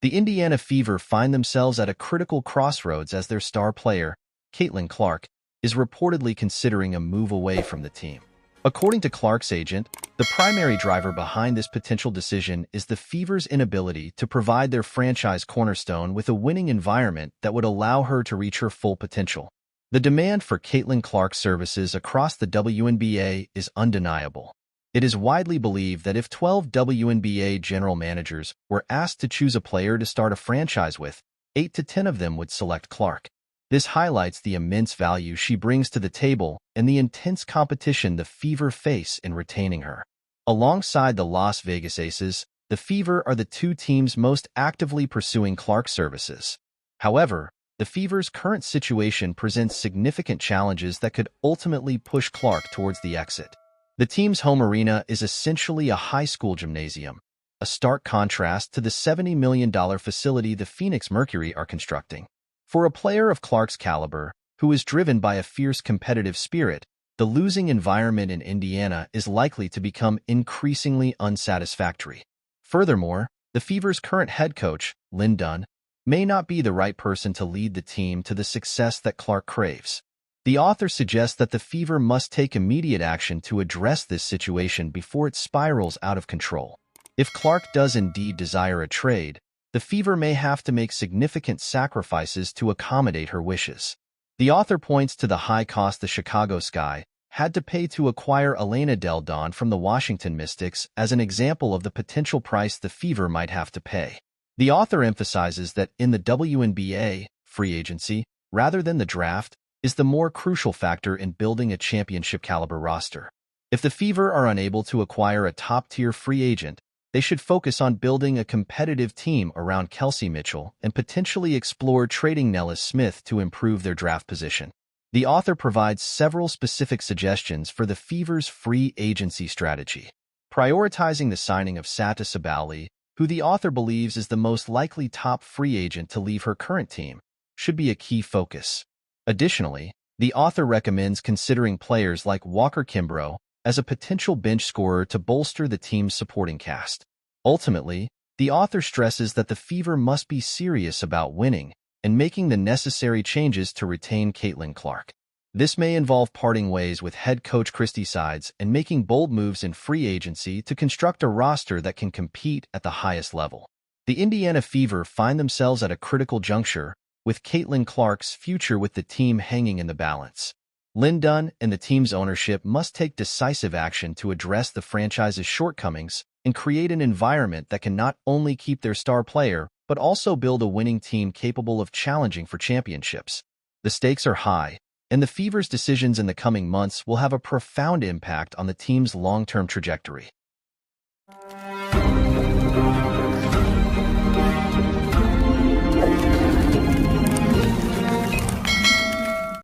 The Indiana Fever find themselves at a critical crossroads as their star player, Caitlin Clark, is reportedly considering a move away from the team. According to Clark's agent, the primary driver behind this potential decision is the Fever's inability to provide their franchise cornerstone with a winning environment that would allow her to reach her full potential. The demand for Caitlin Clark's services across the WNBA is undeniable. It is widely believed that if 12 WNBA general managers were asked to choose a player to start a franchise with, 8 to 10 of them would select Clark. This highlights the immense value she brings to the table and the intense competition the Fever face in retaining her. Alongside the Las Vegas Aces, the Fever are the two teams most actively pursuing Clark's services. However, the Fever's current situation presents significant challenges that could ultimately push Clark towards the exit. The team's home arena is essentially a high school gymnasium, a stark contrast to the $70 million facility the Phoenix Mercury are constructing. For a player of Clark's caliber, who is driven by a fierce competitive spirit, the losing environment in Indiana is likely to become increasingly unsatisfactory. Furthermore, the Fever's current head coach, Lynn Dunn, may not be the right person to lead the team to the success that Clark craves. The author suggests that the Fever must take immediate action to address this situation before it spirals out of control. If Clark does indeed desire a trade, the Fever may have to make significant sacrifices to accommodate her wishes. The author points to the high cost the Chicago Sky had to pay to acquire Elena Del Don from the Washington Mystics as an example of the potential price the Fever might have to pay. The author emphasizes that in the WNBA, free agency, rather than the draft, is the more crucial factor in building a championship-caliber roster. If the Fever are unable to acquire a top-tier free agent, they should focus on building a competitive team around Kelsey Mitchell and potentially explore trading Nellis Smith to improve their draft position. The author provides several specific suggestions for the Fever's free agency strategy. Prioritizing the signing of Sata Sabali, who the author believes is the most likely top free agent to leave her current team, should be a key focus. Additionally, the author recommends considering players like Walker Kimbrough as a potential bench scorer to bolster the team's supporting cast. Ultimately, the author stresses that the Fever must be serious about winning and making the necessary changes to retain Caitlin Clark. This may involve parting ways with head coach Christy Sides and making bold moves in free agency to construct a roster that can compete at the highest level. The Indiana Fever find themselves at a critical juncture, with Caitlin Clark's future with the team hanging in the balance. Lynn Dunn and the team's ownership must take decisive action to address the franchise's shortcomings and create an environment that can not only keep their star player, but also build a winning team capable of challenging for championships. The stakes are high, and the Fever's decisions in the coming months will have a profound impact on the team's long-term trajectory.